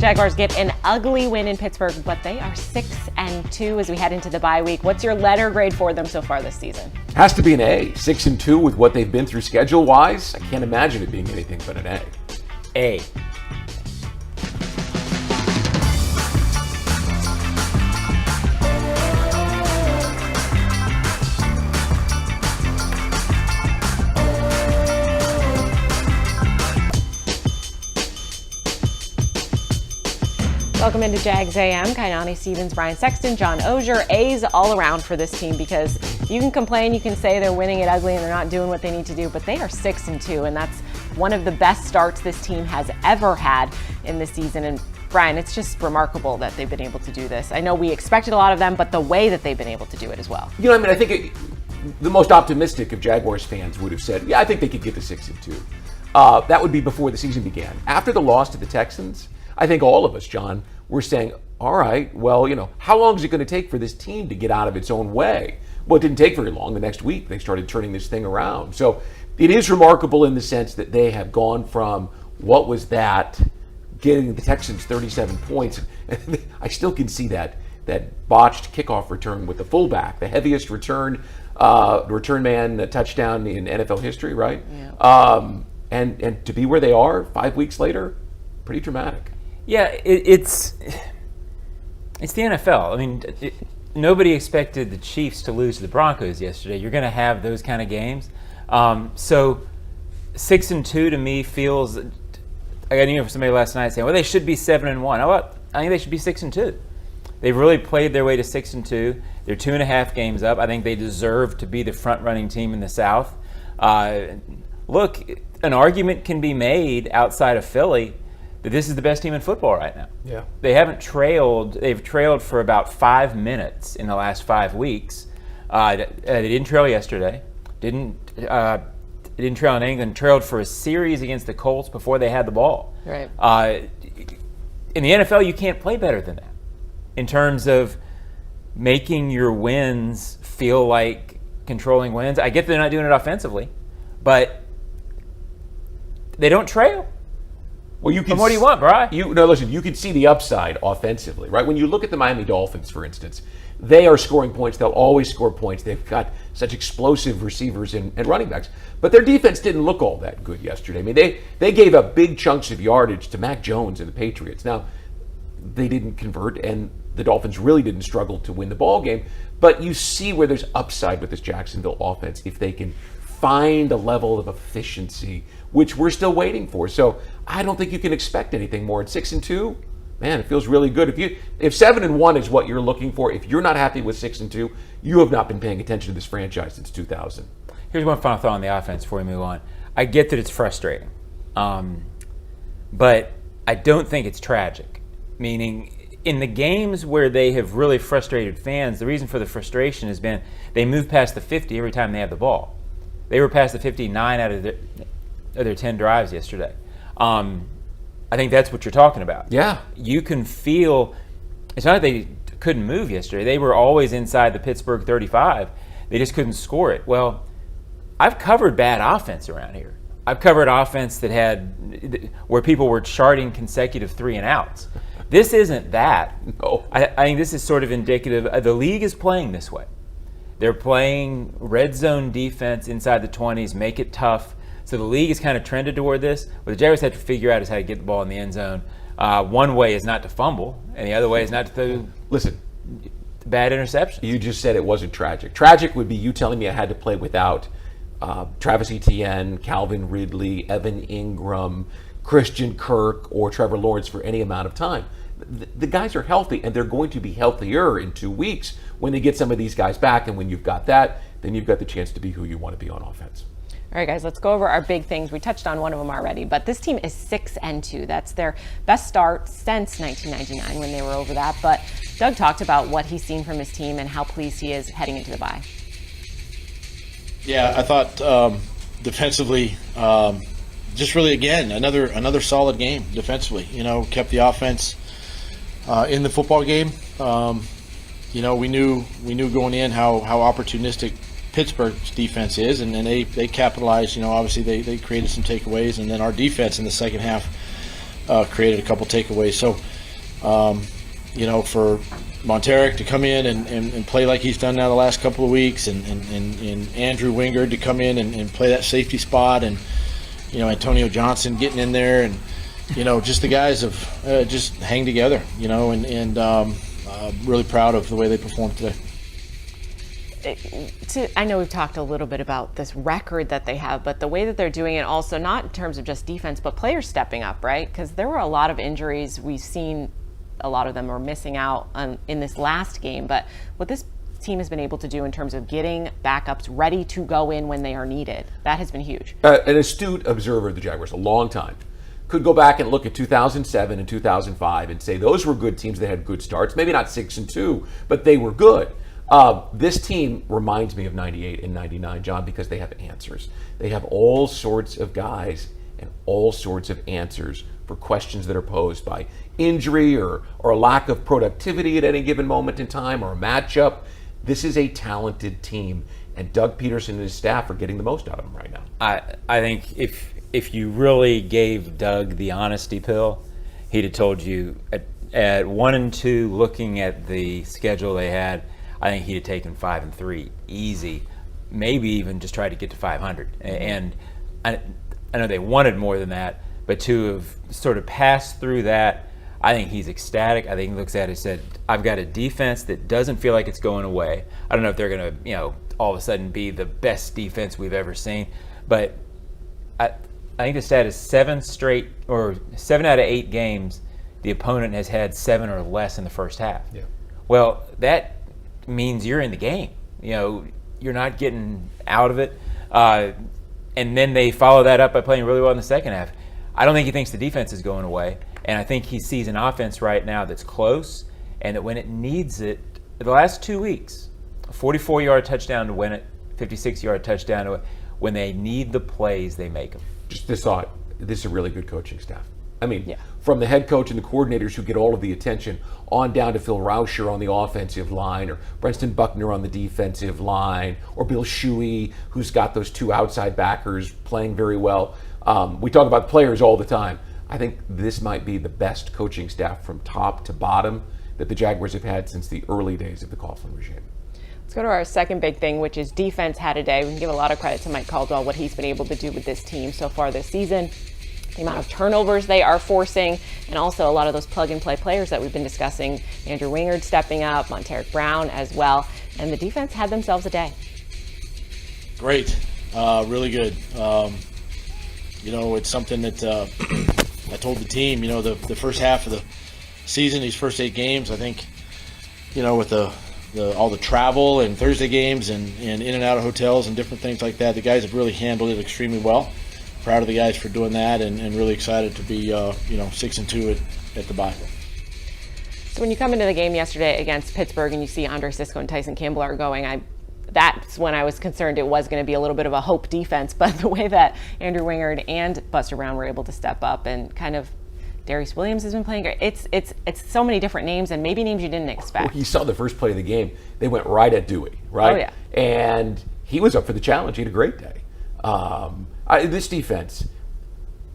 Jaguars get an ugly win in Pittsburgh, but they are 6-2 as we head into the bye week. What's your letter grade for them so far this season? Has to be an A. 6-2 with what they've been through schedule-wise. I can't imagine it being anything but an A. A. Welcome into Jags A.M. Kainani, Stevens, Brian Sexton, John Oehser. A's all around for this team because you can complain, you can say they're winning it ugly and they're not doing what they need to do, but they are 6-2, and that's one of the best starts this team has ever had in this season. And Brian, it's just remarkable that they've been able to do this. I know we expected a lot of them, but the way that they've been able to do it as well. You know, I think the most optimistic of Jaguars fans would have said, yeah, I think they could get to 6-2. That would be before the season began. After the loss to the Texans, I think all of us, John, were saying, all right, well, how long is it going to take for this team to get out of its own way? Well, it didn't take very long. The next week, they started turning this thing around. So it is remarkable in the sense that they have gone from what was that, getting the Texans 37 points. I still can see that botched kickoff return with the fullback, the heaviest return man touchdown in NFL history, right? Yeah. And to be where they are 5 weeks later, pretty dramatic. Yeah, it's the NFL. I mean, nobody expected the Chiefs to lose to the Broncos yesterday. You're going to have those kind of games. So 6-2 to me feels. I got an email from somebody last night saying, "Well, they should be 7-1." I think they should be 6-2. They've really played their way to 6-2. They're 2.5 games up. I think they deserve to be the front-running team in the South. Look, an argument can be made outside of Philly that this is the best team in football right now. Yeah. They haven't trailed. They've trailed for about 5 minutes in the last 5 weeks. They didn't trail yesterday. Didn't trail in England. Trailed for a series against the Colts before they had the ball. Right. In the NFL, you can't play better than that in terms of making your wins feel like controlling wins. I get they're not doing it offensively, but they don't trail. Well, what do you want, Brian? Listen, you can see the upside offensively, right? When you look at the Miami Dolphins, for instance, they are scoring points. They'll always score points. They've got such explosive receivers and running backs. But their defense didn't look all that good yesterday. I mean, they gave up big chunks of yardage to Mac Jones and the Patriots. Now, they didn't convert, and the Dolphins really didn't struggle to win the ball game. But you see where there's upside with this Jacksonville offense if they can find a level of efficiency, which we're still waiting for. So I don't think you can expect anything more. At 6-2, man, it feels really good. If 7-1 is what you're looking for, if you're not happy with 6-2, you have not been paying attention to this franchise since 2000. Here's one final thought on the offense before we move on. I get that it's frustrating, but I don't think it's tragic. Meaning, in the games where they have really frustrated fans, the reason for the frustration has been they move past the 50 every time they have the ball. They were past the 59 out of their 10 drives yesterday. I think that's what you're talking about. Yeah. You can feel, it's not that they couldn't move yesterday. They were always inside the Pittsburgh 35. They just couldn't score it. Well, I've covered bad offense around here. I've covered offense where people were charting consecutive 3-and-outs. This isn't that. No. I think this is sort of indicative. The league is playing this way. They're playing red zone defense inside the 20s, make it tough. So the league is kind of trended toward this. What the Jaguars have to figure out is how to get the ball in the end zone. One way is not to fumble, and the other way is not to throw bad interceptions. You just said it wasn't tragic. Tragic would be you telling me I had to play without Travis Etienne, Calvin Ridley, Evan Ingram, Christian Kirk, or Trevor Lawrence for any amount of time. The guys are healthy, and they're going to be healthier in 2 weeks when they get some of these guys back. And when you've got that, then you've got the chance to be who you want to be on offense. All right, guys, let's go over our big things. We touched on one of them already, but this team is 6-2. That's their best start since 1999 when they were over that. But Doug talked about what he's seen from his team and how pleased he is heading into the bye. Yeah, I thought defensively, just really, again, another solid game defensively. Kept the offense in the football game. We knew going in how opportunistic Pittsburgh's defense is, and they capitalized. Obviously they created some takeaways, and then our defense in the second half created a couple takeaways. So for Monteric to come in and play like he's done now the last couple of weeks, and Andrew Wingard to come in and play that safety spot, and Antonio Johnson getting in there, and just the guys have just hang together, and really proud of the way they performed today. I know we've talked a little bit about this record that they have, but the way that they're doing it also, not in terms of just defense, but players stepping up, right? Because there were a lot of injuries. We've seen a lot of them are missing out in this last game, but what this team has been able to do in terms of getting backups ready to go in when they are needed, that has been huge. An astute observer of the Jaguars, a long time, could go back and look at 2007 and 2005 and say those were good teams that had good starts. Maybe not 6-2, but they were good. This team reminds me of 98 and 99, John, because they have answers. They have all sorts of guys and all sorts of answers for questions that are posed by injury or a lack of productivity at any given moment in time or a matchup. This is a talented team, and Doug Pederson and his staff are getting the most out of them right now. I think if you really gave Doug the honesty pill, he'd have told you at 1-2, looking at the schedule they had, I think he'd have taken 5-3 easy, maybe even just tried to get to 500. And I know they wanted more than that, but to have sort of passed through that, I think he's ecstatic. I think he looks at it and said, I've got a defense that doesn't feel like it's going away. I don't know if they're going to, all of a sudden be the best defense we've ever seen, but I think the stat is 7 out of 8 games, the opponent has had 7 or less in the first half. Yeah. Well, that means you're in the game. You're not getting out of it. And then they follow that up by playing really well in the second half. I don't think he thinks the defense is going away. And I think he sees an offense right now that's close, and that when it needs it, the last 2 weeks, a 44-yard touchdown to win it, 56-yard touchdown to it. When they need the plays, they make them. Just this thought, this is a really good coaching staff. I mean, from the head coach and the coordinators who get all of the attention on down to Phil Rauscher on the offensive line, or Brenston Buckner on the defensive line, or Bill Shuey, who's got those 2 outside backers playing very well. We talk about players all the time. I think this might be the best coaching staff from top to bottom that the Jaguars have had since the early days of the Coughlin regime. Let's go to our second big thing, which is defense had a day. We can give a lot of credit to Mike Caldwell, what he's been able to do with this team so far this season. The amount of turnovers they are forcing, and also a lot of those plug-and-play players that we've been discussing. Andrew Wingard stepping up, Monteric Brown as well, and the defense had themselves a day. Great. Really good. It's something that I told the team, the first half of the season, these first 8 games, I think, with all the travel and Thursday games and in and out of hotels and different things like that, the guys have really handled it extremely well. Proud of the guys for doing that, and really excited to be 6-2 at the bye. So when you come into the game yesterday against Pittsburgh and you see Andre Sisco and Tyson Campbell are going, that's when I was concerned it was going to be a little bit of a hope defense, but the way that Andrew Wingard and Buster Brown were able to step up, and kind of Darius Williams has been playing great. It's so many different names, and maybe names you didn't expect. Well, you saw the first play of the game. They went right at Dewey, right? Oh, yeah. And he was up for the challenge. He had a great day. This defense,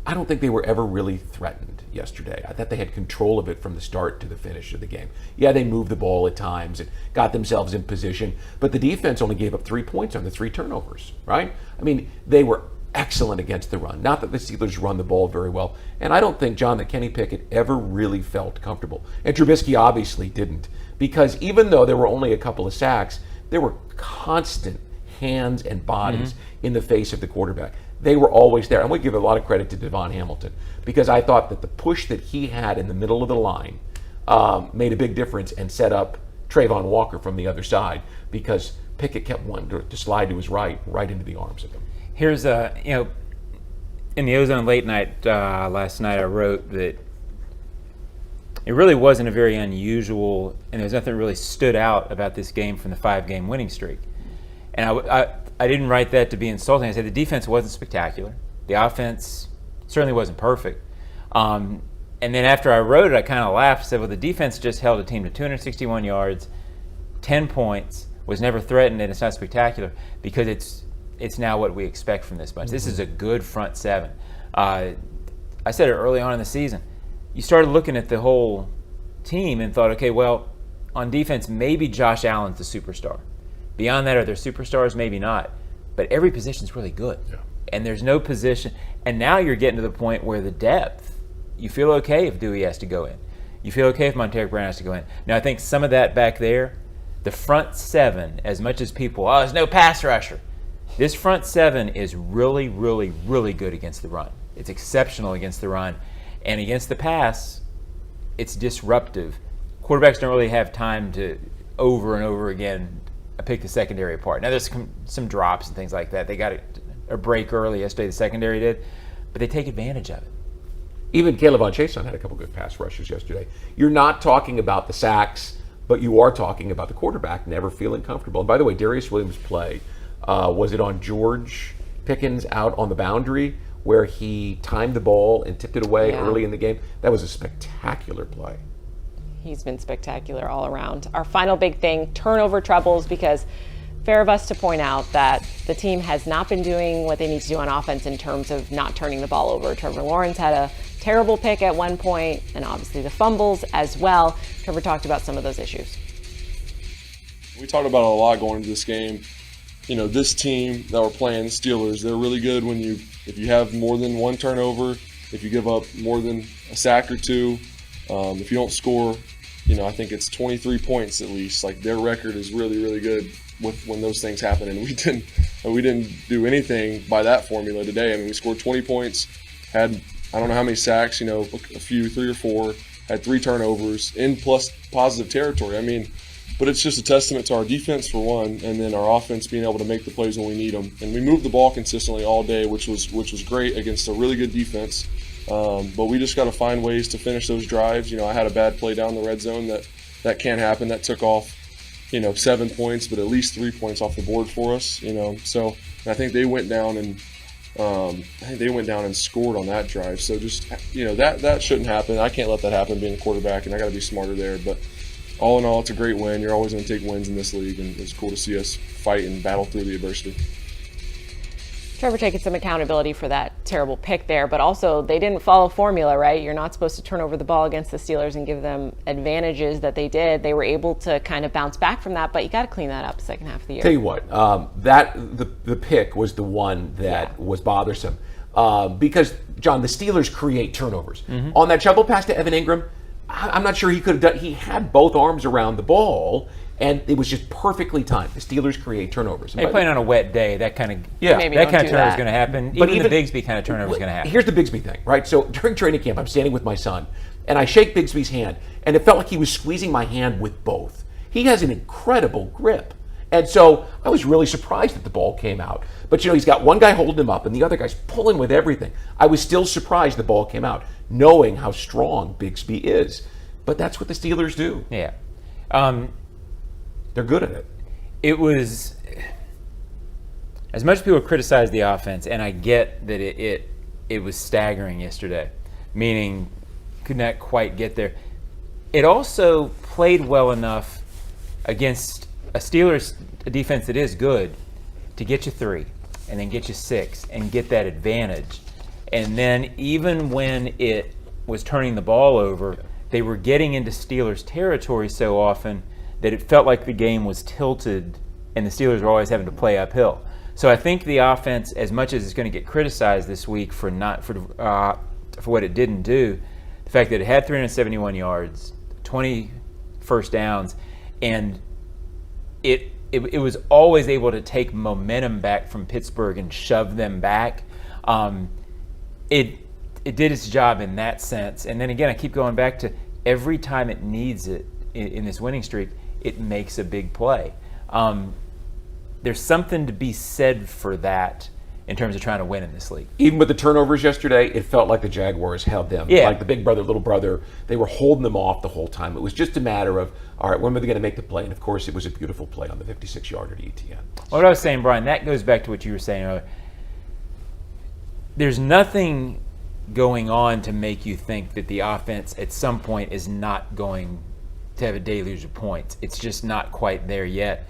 I don't think they were ever really threatened yesterday. I thought they had control of it from the start to the finish of the game. Yeah, they moved the ball at times and got themselves in position, but the defense only gave up 3 points on the 3 turnovers, right? I mean, they were excellent against the run. Not that the Steelers run the ball very well. And I don't think, John, that Kenny Pickett ever really felt comfortable. And Trubisky obviously didn't, because even though there were only a couple of sacks, there were constant hands and bodies in the face of the quarterback. They were always there. I'm going to give a lot of credit to Devon Hamilton, because I thought that the push that he had in the middle of the line made a big difference and set up Trayvon Walker from the other side, because Pickett kept wanting to slide to his right into the arms of him. Here's in the Ozone Late Night last night, I wrote that it really wasn't a very unusual, and there's nothing that really stood out about this game from the 5-game winning streak. And I didn't write that to be insulting. I said the defense wasn't spectacular. The offense certainly wasn't perfect. And then after I wrote it, I kind of laughed and said, well, the defense just held a team to 261 yards, 10 points, was never threatened, and it's not spectacular because it's now what we expect from this bunch. This is a good front seven. I said it early on in the season. You started looking at the whole team and thought, okay, well, on defense, maybe Josh Allen's the superstar. Beyond that, are there superstars? Maybe not. But every position's really good. Yeah. And there's no position. And now you're getting to the point where the depth, you feel okay if Dewey has to go in. You feel okay if Montero Brown has to go in. Now, I think some of that back there, the front seven, as much as people, there's no pass rusher. This front seven is really, really, really good against the run. It's exceptional against the run. And against the pass, it's disruptive. Quarterbacks don't really have time to over and over again pick the secondary apart. Now, there's some drops and things like that. They got a break early yesterday, the secondary did, but they take advantage of it. Even Caleb on Chason had a couple good pass rushes yesterday. You're not talking about the sacks, but you are talking about the quarterback never feeling comfortable. And by the way, Darius Williams' play, was it on George Pickens out on the boundary where he timed the ball and tipped it away early in the game? That was a spectacular play. He's been spectacular all around. Our final big thing, turnover troubles, because fair of us to point out that the team has not been doing what they need to do on offense in terms of not turning the ball over. Trevor Lawrence had a terrible pick at one point, and obviously the fumbles as well. Trevor talked about some of those issues. We talked about it a lot going into this game. You know, this team that we're playing, the Steelers, they're really good if you have more than one turnover, if you give up more than a sack or two, if you don't score, I think it's 23 points at least. Like, their record is really, really good when those things happen, and we didn't do anything by that formula today. I mean, we scored 20 points, had I don't know how many sacks, a few, 3 or 4, had 3 turnovers in plus positive territory. I mean, but it's just a testament to our defense for one, and then our offense being able to make the plays when we need them. And we moved the ball consistently all day, which was great against a really good defense. But we just got to find ways to finish those drives. I had a bad play down the red zone that can't happen. That took off, 7 points, but at least 3 points off the board for us. So I think they went down and scored on that drive. So just that shouldn't happen. I can't let that happen being a quarterback, and I got to be smarter there. But all in all, it's a great win. You're always going to take wins in this league, and it's cool to see us fight and battle through the adversity. Trevor taking some accountability for that terrible pick there, but also they didn't follow formula, right? You're not supposed to turn over the ball against the Steelers and give them advantages that they did. They were able to kind of bounce back from that, but you got to clean that up second half of the year. Tell you what, the pick was the one that was bothersome because, John, the Steelers create turnovers. Mm-hmm. On that shovel pass to Evan Ingram, I'm not sure he could have done. He had both arms around the ball, and it was just perfectly timed. The Steelers create turnovers. They playing on a wet day. That kind of turnover is going to happen. But even the Bigsby kind of turnover is going to happen. Here's the Bigsby thing, right? So during training camp, I'm standing with my son, and I shake Bigsby's hand, and it felt like he was squeezing my hand with both. He has an incredible grip. And so I was really surprised that the ball came out. But, he's got one guy holding him up, and the other guy's pulling with everything. I was still surprised the ball came out, knowing how strong Bigsby is. But that's what the Steelers do. Yeah. They're good at it. It was, as much as people criticize the offense, and I get that it was staggering yesterday, meaning could not quite get there. It also played well enough against a Steelers defense that is good to get you 3 and then get you 6 and get that advantage. And then even when it was turning the ball over, they were getting into Steelers territory so often that it felt like the game was tilted and the Steelers were always having to play uphill. So I think the offense, as much as it's going to get criticized this week for what it didn't do, the fact that it had 371 yards, 20 first downs, and it was always able to take momentum back from Pittsburgh and shove them back. It did its job in that sense. And then again, I keep going back to every time it needs it in this winning streak, it makes a big play. There's something to be said for that in terms of trying to win in this league. Even with the turnovers yesterday, it felt like the Jaguars held them. Yeah. Like the big brother, little brother, they were holding them off the whole time. It was just a matter of, all right, when were they going to make the play? And of course, it was a beautiful play on the 56-yarder to ETN. What I was saying, Brian, that goes back to what you were saying earlier. There's nothing going on to make you think that the offense at some point is not going to have a deluge of points. It's just not quite there yet.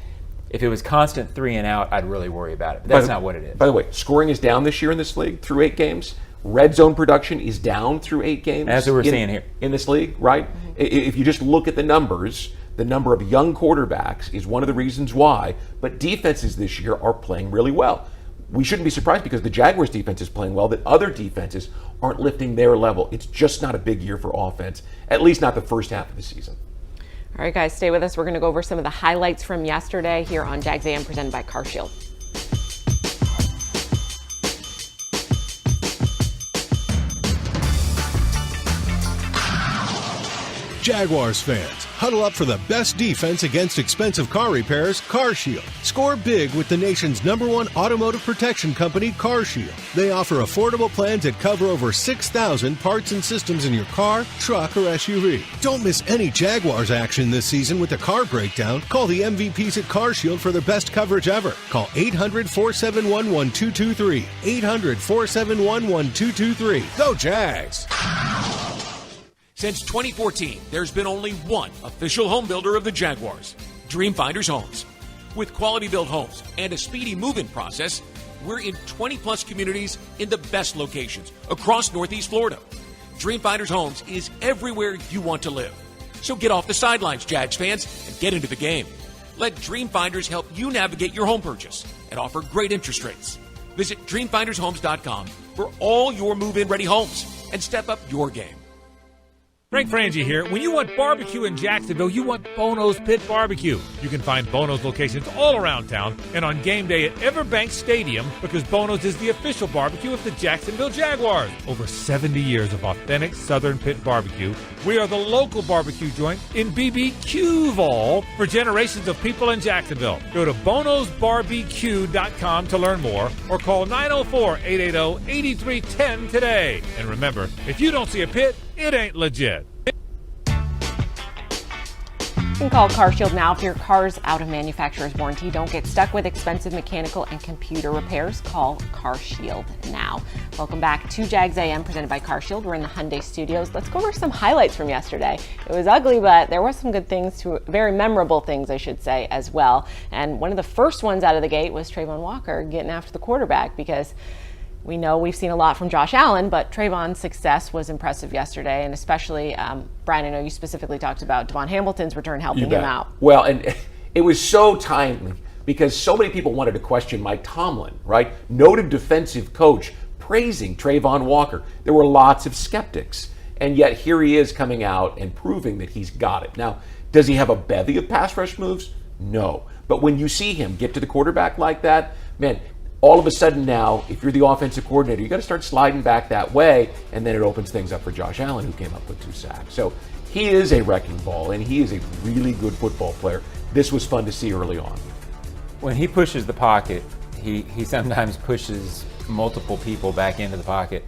If it was constant 3 and out, I'd really worry about it. But that's not what it is. By the way, scoring is down this year in this league through 8 games. Red zone production is down through 8 games. That's what we're seeing here in this league, right? If you just look at the numbers, the number of young quarterbacks is one of the reasons why. But defenses this year are playing really well. We shouldn't be surprised because the Jaguars defense is playing well, that other defenses aren't lifting their level. It's just not a big year for offense, at least not the first half of the season. All right, guys, stay with us. We're going to go over some of the highlights from yesterday here on Jags A.M. presented by CarShield. Jaguars fans, huddle up for the best defense against expensive car repairs, CarShield. Score big with the nation's #1 automotive protection company, CarShield. They offer affordable plans that cover over 6,000 parts and systems in your car, truck, or SUV. Don't miss any Jaguars action this season with the car breakdown. Call the MVPs at CarShield for the best coverage ever. Call 800-471-1223. 800-471-1223. Go Jags! Since 2014, there's been only one official home builder of the Jaguars, Dreamfinders Homes. With quality-built homes and a speedy move-in process, we're in 20-plus communities in the best locations across Northeast Florida. Dreamfinders Homes is everywhere you want to live. So get off the sidelines, Jags fans, and get into the game. Let Dreamfinders help you navigate your home purchase and offer great interest rates. Visit DreamfindersHomes.com for all your move-in ready homes and step up your game. Frank Frangie here. When you want barbecue in Jacksonville, you want Bono's Pit Barbecue. You can find Bono's locations all around town and on game day at Everbank Stadium because Bono's is the official barbecue of the Jacksonville Jaguars. Over 70 years of authentic Southern Pit Barbecue. We are the local barbecue joint in BBQval for generations of people in Jacksonville. Go to bonosbarbecue.com to learn more or call 904-880-8310 today. And remember, if you don't see a pit, it ain't legit. You can call CarShield now if your car's out of manufacturer's warranty. Don't get stuck with expensive mechanical and computer repairs. Call CarShield now. Welcome back to Jags A.M. presented by CarShield. We're in the Hyundai Studios. Let's go over some highlights from yesterday. It was ugly, but there were some good things, very memorable things, I should say, as well. And one of the first ones out of the gate was Trayvon Walker getting after the quarterback because we know we've seen a lot from Josh Allen, but Trayvon's success was impressive yesterday, and especially, Brian, I know you specifically talked about Devon Hamilton's return helping him out. Well, and it was so timely because so many people wanted to question Mike Tomlin, right? Noted defensive coach praising Trayvon Walker. There were lots of skeptics, and yet here he is coming out and proving that he's got it. Now, does he have a bevy of pass rush moves? No. But when you see him get to the quarterback like that, man, all of a sudden now, if you're the offensive coordinator, you got to start sliding back that way, and then it opens things up for Josh Allen, who came up with 2 sacks. So he is a wrecking ball, and he is a really good football player. This was fun to see early on. when he pushes the pocket, he sometimes pushes multiple people back into the pocket.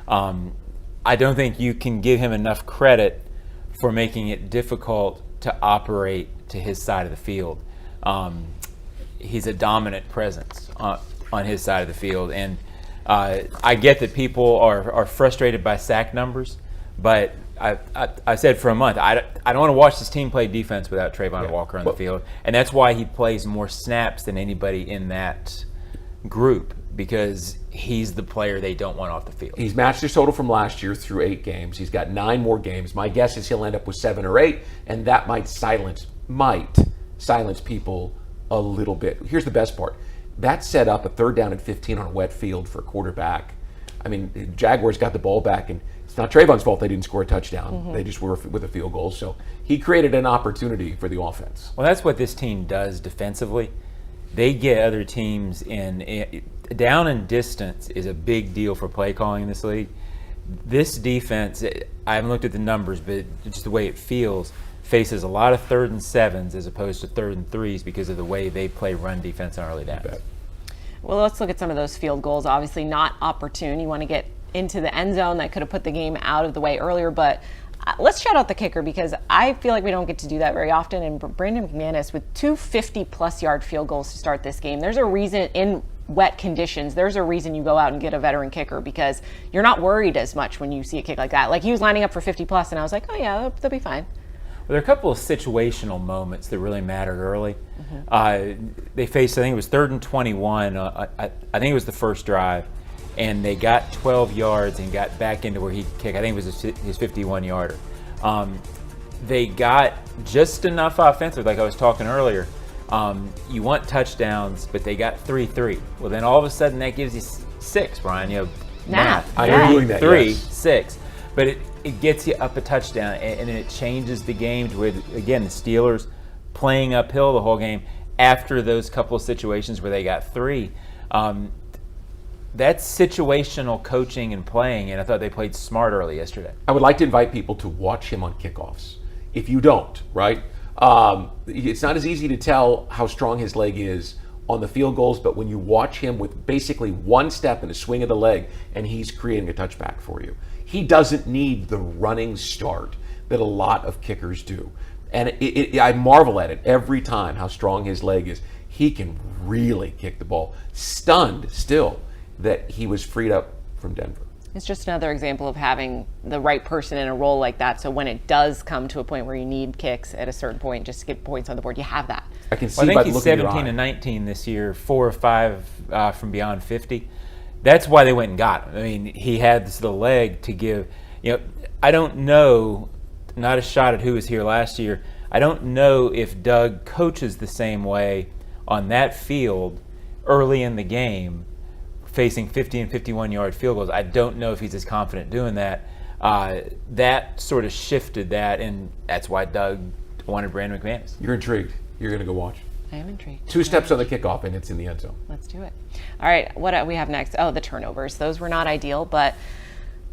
I don't think you can give him enough credit for making it difficult to operate to his side of the field. He's a dominant presence on his side of the field, and I get that people are frustrated by sack numbers, but I said for a month, I don't want to watch this team play defense without Trayvon Walker on the field, and that's why he plays more snaps than anybody in that group, because he's the player they don't want off the field. He's matched his total from last year through 8 games. He's got 9 more games. My guess is he'll end up with 7 or 8, and that might silence people a little bit. Here's the best part. That set up a 3rd down and 15 on a wet field for a quarterback. I mean, the Jaguars got the ball back, and it's not Trayvon's fault they didn't score a touchdown. Mm-hmm. They just were with a field goal. So he created an opportunity for the offense. Well, that's what this team does defensively. They get other teams in down and distance is a big deal for play calling in this league. This defense, I haven't looked at the numbers, but just the way it feels, faces a lot of 3rd and 7s as opposed to 3rd and 3s because of the way they play run defense on early downs. Well, let's look at some of those field goals. Obviously not opportune. You want to get into the end zone. That could have put the game out of the way earlier, but let's shout out the kicker, because I feel like we don't get to do that very often. And Brandon McManus with 2 50-plus yard field goals to start this game. There's a reason in wet conditions, there's a reason you go out and get a veteran kicker, because you're not worried as much when you see a kick like that. Like, he was lining up for 50-plus, and I was like, oh yeah, they'll be fine. Well, there are a couple of situational moments that really mattered early. Mm-hmm. They faced, I think it was 3rd and 21. I think it was the first drive. and they got 12 yards and got back into where he could kick. I think it was his 51-yarder. They got just enough offensive, like I was talking earlier. You want touchdowns, but they got 3-3. Well, then all of a sudden that gives you 6, Brian. You know, math. I am doing that. 3, yes. 6. But it gets you up a touchdown, and it changes the game to where, again, the Steelers playing uphill the whole game after those couple of situations where they got 3. That's situational coaching and playing, and I thought they played smart early yesterday. I would like to invite people to watch him on kickoffs. If you don't, right? It's not as easy to tell how strong his leg is on the field goals, but when you watch him with basically one step and a swing of the leg, and he's creating a touchback for you. He doesn't need the running start that a lot of kickers do. And I marvel at it every time how strong his leg is. He can really kick the ball. Stunned still that he was freed up from Denver. It's just another example of having the right person in a role like that. So when it does come to a point where you need kicks at a certain point, just to get points on the board, you have that. I can see I think by the he's look in your 17 eye. and 19 this year, 4 or 5 from beyond 50. That's why they went and got him. I mean, he had the leg to give. You know, I don't know, not a shot at who was here last year. I don't know if Doug coaches the same way on that field early in the game, facing 50 and 51-yard field goals. I don't know if he's as confident doing that. That sort of shifted that, and that's why Doug wanted Brandon McManus. You're intrigued. You're going to go watch. I am intrigued. 2 steps on the kickoff, and it's in the end zone. Let's do it. All right, what do we have next? Oh, the turnovers. Those were not ideal, but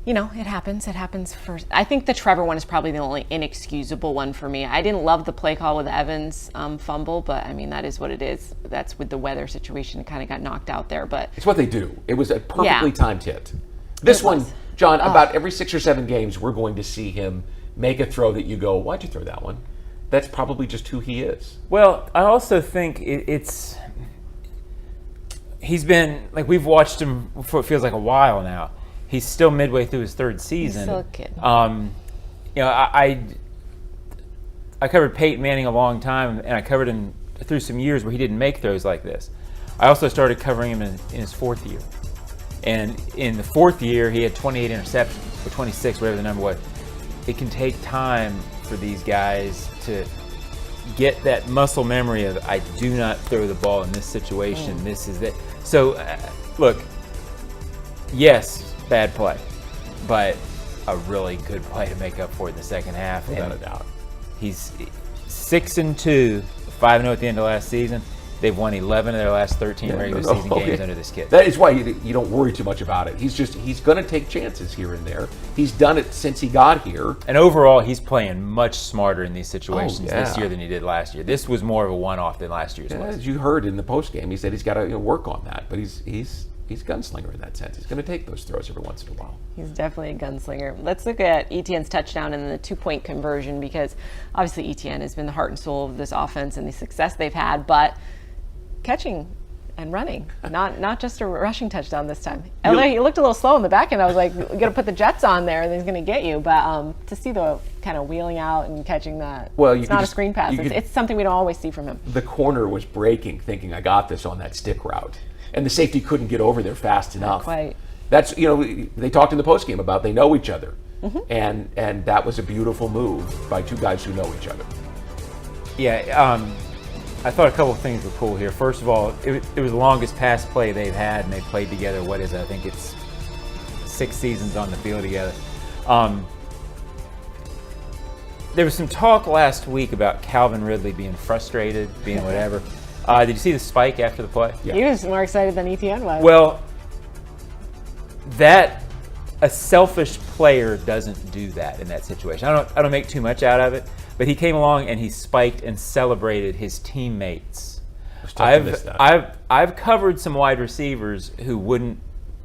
you know, it happens. It happens first. I think the Trevor one is probably the only inexcusable one for me. I didn't love the play call with Evans' fumble, but I mean, that is what it is. That's with the weather situation. It kind of got knocked out there, but It's what they do. It was a perfectly timed hit. This It one, was. John, about every 6 or 7 games, we're going to see him make a throw that you go, why'd you throw that one? That's probably just who he is. Well, I also think he's been, like, we've watched him for it feels like a while now. He's still midway through his 3rd season. He's still a kid. You know, I covered Peyton Manning a long time, and I covered him through some years where he didn't make throws like this. I also started covering him in his 4th year. And in the 4th year, he had 28 interceptions, or 26, whatever the number was. It can take time for these guys to get that muscle memory of, I do not throw the ball in this situation, this is that. So, look, yes, bad play, but a really good play to make up for it in the second half. Without a doubt. He's 6-2, 5-0 at the end of last season. They've won 11 of their last 13 regular season games under this kid. That is why you don't worry too much about it. He's going to take chances here and there. He's done it since he got here. And overall, he's playing much smarter in these situations yeah. this year than he did last year. This was more of a one-off than last year's was. As you heard in the postgame, he said he's got to work on that. But he's gunslinger in that sense. He's going to take those throws every once in a while. He's definitely a gunslinger. Let's look at Etienne's touchdown and the 2-point conversion, because obviously Etienne has been the heart and soul of this offense and the success they've had, but catching and running, not just a rushing touchdown this time. Although he looked a little slow in the back end, I was like, we're going to put the Jets on there and he's going to get you. But to see the kind of wheeling out and catching that, it's not a screen pass. It's something we don't always see from him. The corner was breaking, thinking I got this on that stick route. And the safety couldn't get over there fast enough. Not quite. That's, they talked in the postgame about they know each other. Mm-hmm. And that was a beautiful move by 2 guys who know each other. Yeah, I thought a couple of things were cool here. First of all, it was the longest pass play they've had, and they played together, what is it? I think it's 6 seasons on the field together. There was some talk last week about Calvin Ridley being frustrated, being whatever. Did you see the spike after the play? Yeah. He was more excited than Etienne was. Well, a selfish player doesn't do that in that situation. I don't make too much out of it, but he came along and he spiked and celebrated his teammates. I've covered some wide receivers who wouldn't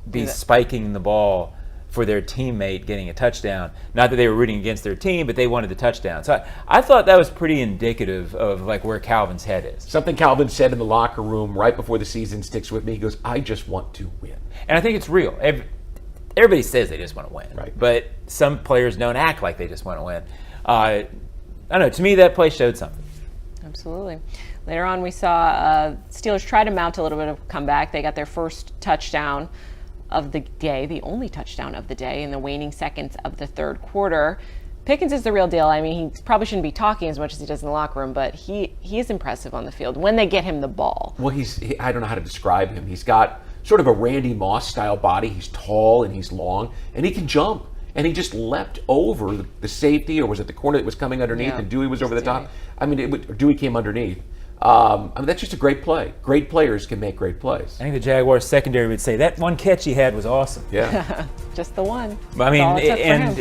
be spiking the ball for their teammate getting a touchdown. Not that they were rooting against their team, but they wanted the touchdown. So I thought that was pretty indicative of like where Calvin's head is. Something Calvin said in the locker room right before the season sticks with me. He goes, I just want to win. And I think it's real. Everybody says they just want to win. Right. But some players don't act like they just want to win. I don't know. To me, that play showed something. Absolutely. Later on, we saw Steelers try to mount a little bit of a comeback. They got their first touchdown of the day, the only touchdown of the day in the waning seconds of the third quarter. Pickens is the real deal. I mean, he probably shouldn't be talking as much as he does in the locker room, but he is impressive on the field when they get him the ball. Well, I don't know how to describe him. He's got sort of a Randy Moss-style body. He's tall and he's long, and he can jump. And he just leapt over the safety, or was it the corner that was coming underneath, and Dewey was over the top? I mean, Dewey came underneath. I mean, that's just a great play. Great players can make great plays. I think the Jaguars secondary would say that one catch he had was awesome. Yeah. Just the one. I mean, and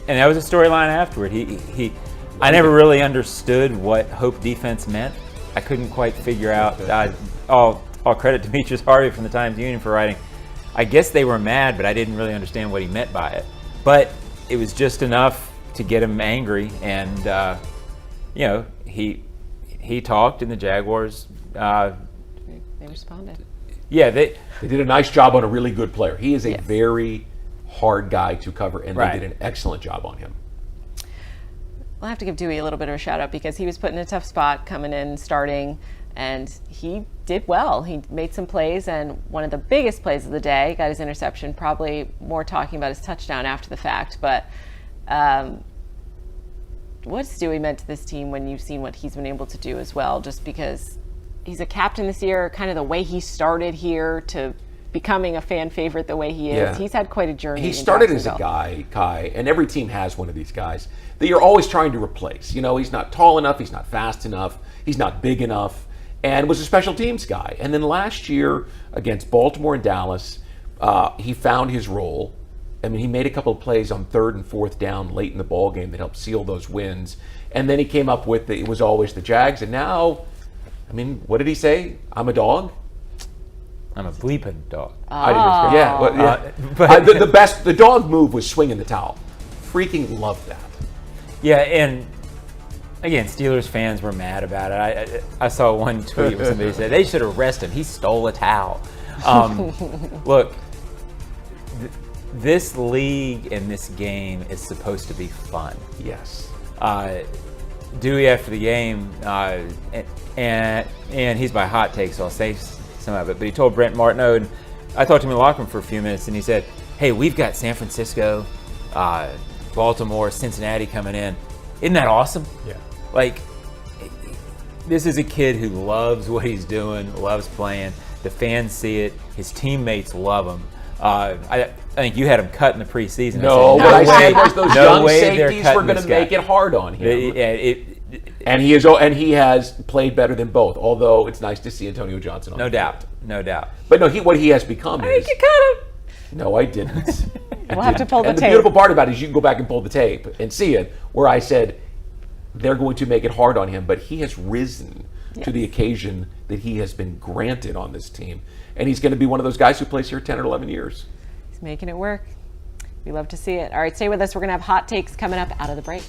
that was a storyline afterward. I never really understood what Hope defense meant. I couldn't quite figure out. All credit to Demetrius Harvey from the Times-Union for writing. I guess they were mad, but I didn't really understand what he meant by it. But it was just enough to get him angry, and he talked, and the Jaguars. They responded. Yeah, they did a nice job on a really good player. He is a very hard guy to cover, and they did an excellent job on him. I'll have to give Dewey a little bit of a shout out because he was put in a tough spot coming in, starting, and he did well. He made some plays, and one of the biggest plays of the day, got his interception, probably more talking about his touchdown after the fact. But what's Dewey meant to this team when you've seen what he's been able to do as well? Just because he's a captain this year, kind of the way he started here to becoming a fan favorite the way he is. Yeah. He's had quite a journey. He started as a guy, Kai, and every team has one of these guys that you're always trying to replace. You know, he's not tall enough, he's not fast enough, he's not big enough, and was a special teams guy. And then last year against Baltimore and Dallas, he found his role. I mean, he made a couple of plays on 3rd and 4th down late in the ball game that helped seal those wins. And then he came up with it was always the Jags. And now, I mean, what did he say? I'm a dog? I'm a bleeping dog. I didn't but the dog move was swinging the towel. Freaking loved that. Yeah, and again, Steelers fans were mad about it. I saw one tweet where somebody said they should arrest him. He stole a towel. Look, this league and this game is supposed to be fun. Yes. Dewey after the game, and he's my hot take, so I'll say some of it. But he told Brent Martineau, and I talked to him in the locker room for a few minutes, and he said, "Hey, we've got San Francisco, Baltimore, Cincinnati coming in. Isn't that awesome?" Yeah. Like, this is a kid who loves what he's doing, loves playing. The fans see it. His teammates love him. I think you had him cut in the preseason. What I said was those young safeties were going to make it hard on him. And he has played better than both. Although it's nice to see Antonio Johnson on. No doubt. But no, what he has become is. I think you cut him. No, I didn't. We'll have to pull the tape. And the beautiful part about it is you can go back and pull the tape and see it, where I said they're going to make it hard on him, but he has risen to the occasion that he has been granted on this team. And he's going to be one of those guys who plays here 10 or 11 years. He's making it work. We love to see it. All right, stay with us. We're going to have hot takes coming up out of the break.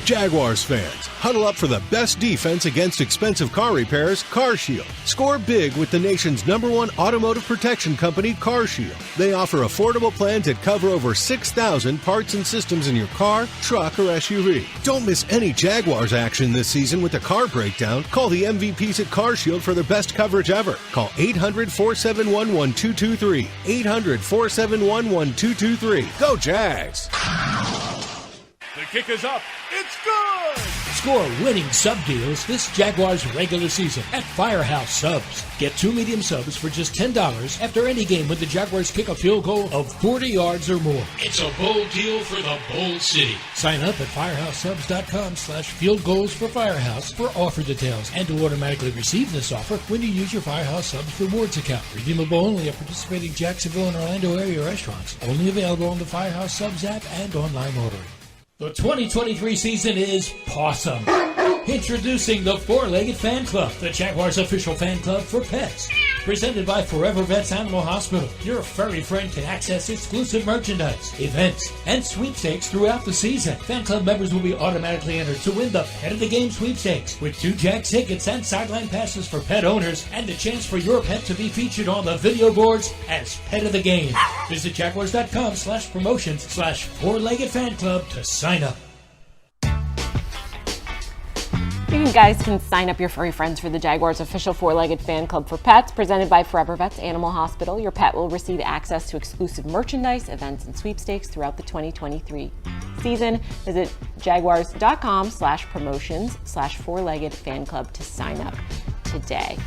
Jaguars fans, huddle up for the best defense against expensive car repairs, CarShield. Score big with the nation's #1 automotive protection company, CarShield. They offer affordable plans that cover over 6,000 parts and systems in your car, truck, or SUV. Don't miss any Jaguars action this season with a car breakdown. Call the MVPs at CarShield for their best coverage ever. Call 800-471-1223. 800-471-1223. Go Jags! The kick is up. It's good! Score winning sub deals this Jaguars regular season at Firehouse Subs. Get 2 medium subs for just $10 after any game when the Jaguars kick a field goal of 40 yards or more. It's a bold deal for the bold city. Sign up at firehousesubs.com/field goals for Firehouse for offer details and to automatically receive this offer when you use your Firehouse Subs rewards account. Redeemable only at participating Jacksonville and Orlando area restaurants. Only available on the Firehouse Subs app and online ordering. The 2023 season is awesome. Introducing the Four-Legged Fan Club, the Jaguars' official fan club for pets. Presented by Forever Vets Animal Hospital, your furry friend can access exclusive merchandise, events, and sweepstakes throughout the season. Fan club members will be automatically entered to win the Pet of the Game sweepstakes with 2 Jags tickets and sideline passes for pet owners and the chance for your pet to be featured on the video boards as Pet of the Game. Visit Jaguars.com/promotions/Four-Legged Fan Club to sign up. You guys can sign up your furry friends for the Jaguars official four-legged fan club for pets presented by Forever Vets Animal Hospital. Your pet will receive access to exclusive merchandise, events, and sweepstakes throughout the 2023 season. Visit jaguars.com/promotions/four-legged fan club to sign up today.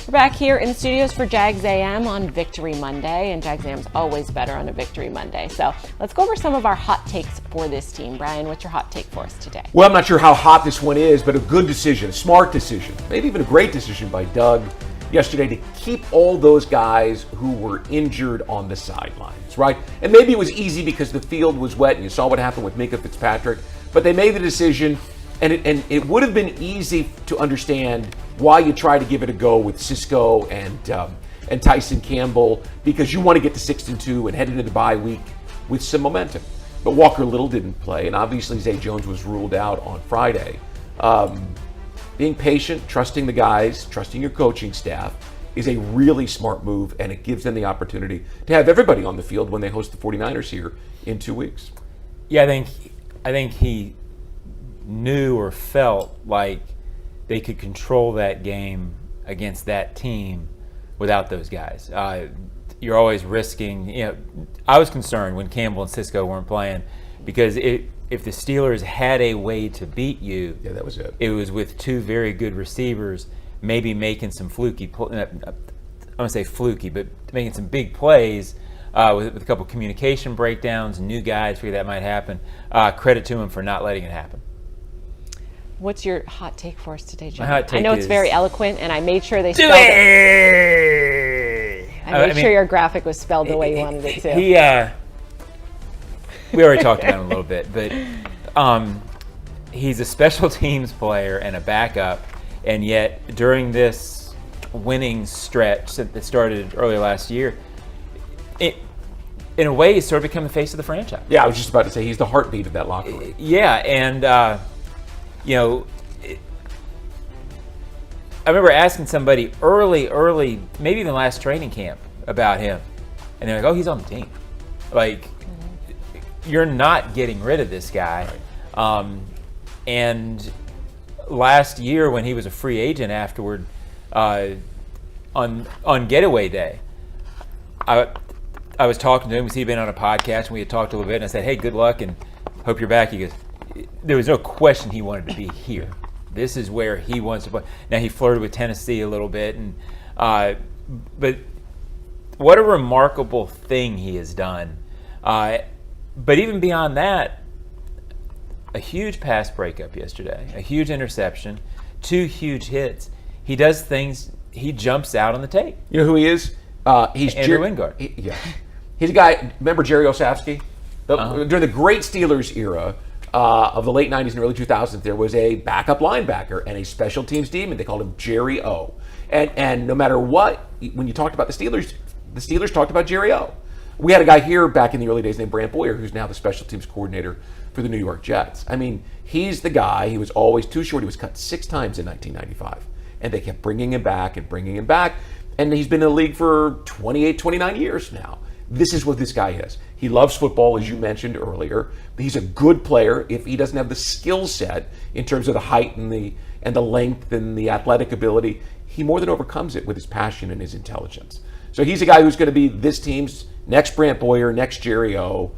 We're back here in the studios for Jags A.M. on Victory Monday, and Jags A.M.'s always better on a Victory Monday. So let's go over some of our hot takes for this team. Brian, what's your hot take for us today? Well, I'm not sure how hot this one is, but a good decision, a smart decision, maybe even a great decision by Doug yesterday to keep all those guys who were injured on the sidelines, right? And maybe it was easy because the field was wet and you saw what happened with Minkah Fitzpatrick, but they made the decision, and it would have been easy to understand why you try to give it a go with Cisco and Tyson Campbell, because you want to get to 6-2 and head into the bye week with some momentum. But Walker Little didn't play, and obviously Zay Jones was ruled out on Friday. Being patient, trusting the guys, trusting your coaching staff is a really smart move, and it gives them the opportunity to have everybody on the field when they host the 49ers here in 2 weeks. Yeah, I think he knew or felt like they could control that game against that team without those guys. You're always risking, I was concerned when Campbell and Cisco weren't playing, because if the Steelers had a way to beat you, yeah, that was it. It was with two very good receivers, maybe making some fluky, I don't want to say fluky, but making some big plays with a couple communication breakdowns, new guys, figure that might happen. Credit to him for not letting it happen. What's your hot take for us today, John? My hot take I know it's is, very eloquent, and I made sure they spelled it. I made sure your graphic was spelled the way you wanted it to. We already talked about him a little bit, but he's a special teams player and a backup, and yet during this winning stretch that started earlier last year, in a way, he's sort of become the face of the franchise. Yeah, I was just about to say he's the heartbeat of that locker room. Yeah, and I remember asking somebody early, maybe even last training camp, about him, and they're like, "Oh, he's on the team." Like, you're not getting rid of this guy. And last year, when he was a free agent afterward, on getaway day, I was talking to him because he'd been on a podcast and we had talked a little bit, and I said, "Hey, good luck and hope you're back." He goes, there was no question he wanted to be here. This is where he wants to play. Now, he flirted with Tennessee a little bit, and but what a remarkable thing he has done. But even beyond that, a huge pass breakup yesterday, a huge interception, 2 huge hits. He does things. He jumps out on the tape. You know who he is? He's Andrew Wingard. He's a guy. Remember Jerry Osafsky? During the great Steelers era of the late 90s and early 2000s, there was a backup linebacker and a special teams demon. They called him Jerry O. And no matter what, when you talked about the Steelers talked about Jerry O. We had a guy here back in the early days named Brant Boyer, who's now the special teams coordinator for the New York Jets. I mean, he's the guy. He was always too short. He was cut 6 times in 1995. And they kept bringing him back and bringing him back. And he's been in the league for 28, 29 years now. This is what this guy is. He loves football, as you mentioned earlier. He's a good player. If he doesn't have the skill set in terms of the height and the length and the athletic ability, he more than overcomes it with his passion and his intelligence. So he's a guy who's going to be this team's next Brant Boyer, next Jerry O.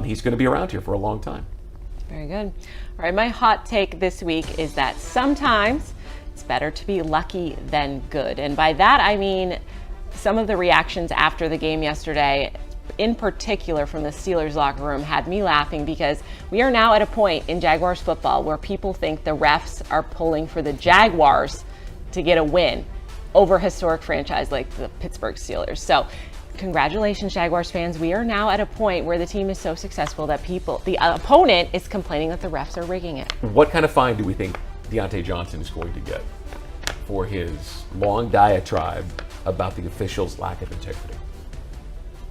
He's going to be around here for a long time. Very good. All right, my hot take this week is that sometimes it's better to be lucky than good. And by that, I mean some of the reactions after the game yesterday, in particular from the Steelers locker room, had me laughing, because we are now at a point in Jaguars football where people think the refs are pulling for the Jaguars to get a win over a historic franchise like the Pittsburgh Steelers. So congratulations, Jaguars fans. We are now at a point where the team is so successful that the opponent is complaining that the refs are rigging it. What kind of fine do we think Deontay Johnson is going to get for his long diatribe about the officials' lack of integrity?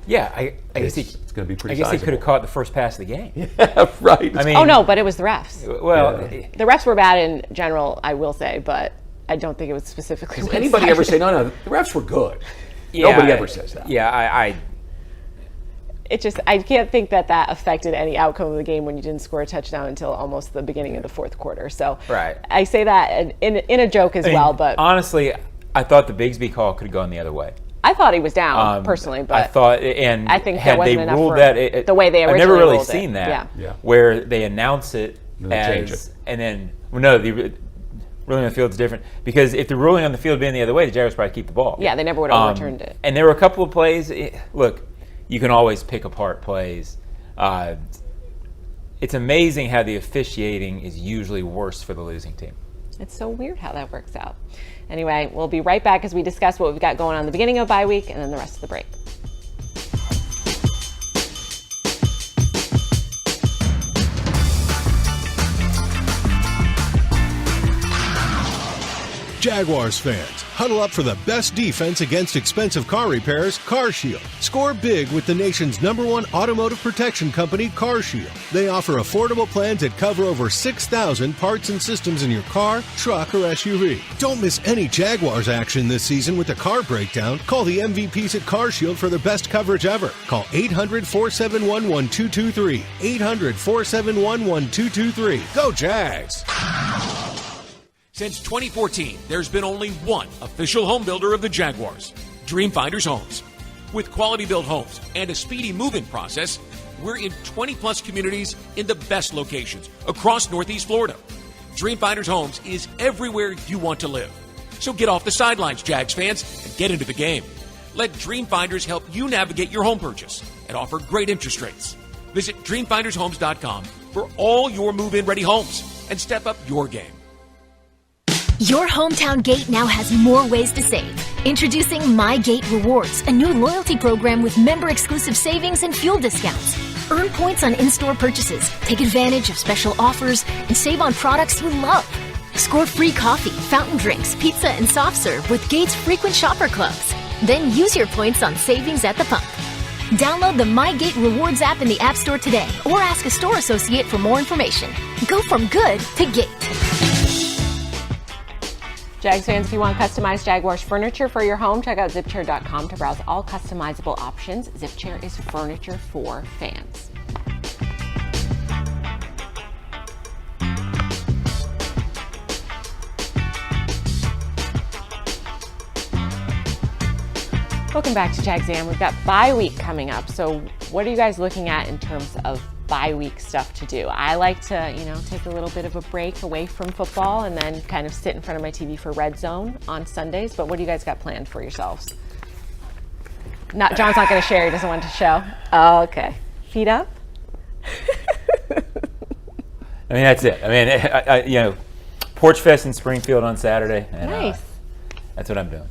Yeah, I guess it's going to be pretty I guess he sizable. could have caught the first pass of the game. Yeah, right. I mean, oh no, but it was the refs. Well, The refs were bad in general, I will say, but I don't think it was specifically. Does anybody ever say, no, the refs were good? Yeah, Nobody ever says that. Yeah, I can't think that affected any outcome of the game when you didn't score a touchdown until almost the beginning of the fourth quarter. So right. I say that in a joke as well, but honestly, I thought the Bigsby call could have gone the other way. I thought he was down personally, but I thought, and I think had there wasn't they enough ruled for that, the way they originally I've never really ruled seen it. that, Yeah. where they announce it change as, it. and then the ruling on the field is different, because if the ruling on the field had been the other way, the Jaguars probably keep the ball. Yeah, they never would have overturned it. And there were a couple of plays. Look, you can always pick apart plays. It's amazing how the officiating is usually worse for the losing team. It's so weird how that works out. Anyway, we'll be right back as we discuss what we've got going on the beginning of bye week and then the rest of the break. Jaguars fans, huddle up for the best defense against expensive car repairs, CarShield. Score big with the nation's #1 automotive protection company, CarShield. They offer affordable plans that cover over 6,000 parts and systems in your car, truck, or SUV. Don't miss any Jaguars action this season with a car breakdown. Call the MVPs at CarShield for the best coverage ever. Call 800-471-1223. 800-471-1223. Go Jags! Since 2014, there's been only one official home builder of the Jaguars, Dream Finders Homes. With quality-built homes and a speedy move-in process, we're in 20-plus communities in the best locations across Northeast Florida. Dream Finders Homes is everywhere you want to live. So get off the sidelines, Jags fans, and get into the game. Let Dream Finders help you navigate your home purchase and offer great interest rates. Visit DreamFindersHomes.com for all your move-in ready homes and step up your game. Your hometown gate now has more ways to save. Introducing My Gate Rewards, a new loyalty program with member-exclusive savings and fuel discounts. Earn points on in-store purchases, take advantage of special offers, and save on products you love. Score free coffee, fountain drinks, pizza, and soft serve with Gates frequent shopper clubs. Then use your points on savings at the pump. Download the My Gate Rewards app in the App Store today or ask a store associate for more information. Go from good to Gate. Jags fans, if you want customized Jaguars furniture for your home, check out zipchair.com to browse all customizable options. Zipchair is furniture for fans. Welcome back to Jags A.M. We've got bye week coming up. So what are you guys looking at in terms of bye week stuff to do? I like to, take a little bit of a break away from football and then kind of sit in front of my TV for Red Zone on Sundays. But what do you guys got planned for yourselves? John's not going to share. He doesn't want to show. Oh, okay. Feet up? I mean, that's it. I mean, Porch Fest in Springfield on Saturday. And, nice. That's what I'm doing.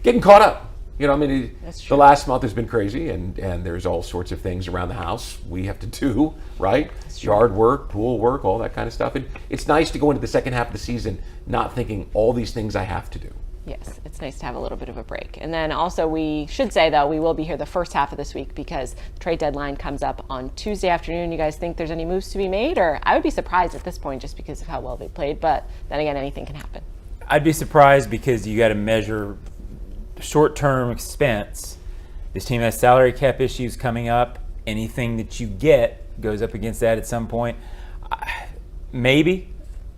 Getting caught up. The last month has been crazy, and there's all sorts of things around the house we have to do, right? Yard work, pool work, all that kind of stuff. And it's nice to go into the second half of the season not thinking all these things I have to do. Yes, it's nice to have a little bit of a break. And then also we should say, though, we will be here the first half of this week because the trade deadline comes up on Tuesday afternoon. You guys think there's any moves to be made? Or I would be surprised at this point just because of how well they played. But then again, anything can happen. I'd be surprised because you got to measure short-term expense. This team has salary cap issues coming up. Anything that you get goes up against that at some point. Maybe.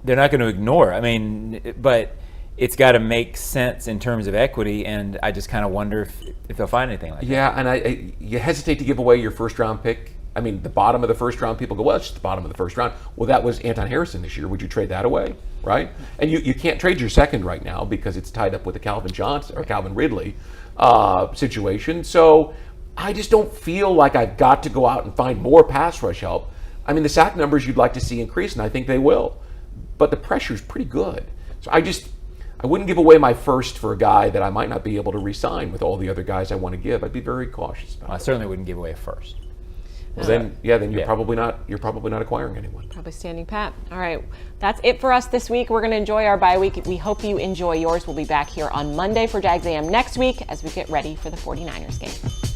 They're not going to ignore it. But it's got to make sense in terms of equity, and I just kind of wonder if they'll find anything like that. Yeah, and you hesitate to give away your first-round pick. I mean, the bottom of the first round, people go, well, it's just the bottom of the first round. Well, that was Anton Harrison this year. Would you trade that away, right? And you can't trade your second right now because it's tied up with the Calvin Ridley situation. So I just don't feel like I've got to go out and find more pass rush help. I mean, the sack numbers you'd like to see increase, and I think they will. But the pressure's pretty good. So I wouldn't give away my first for a guy that I might not be able to re-sign with all the other guys I want to give. I'd be very cautious about it. I certainly wouldn't give away a first. Well, then you're probably not acquiring anyone. Probably standing pat. All right, that's it for us this week. We're going to enjoy our bye week. We hope you enjoy yours. We'll be back here on Monday for Jags A.M. next week as we get ready for the 49ers game.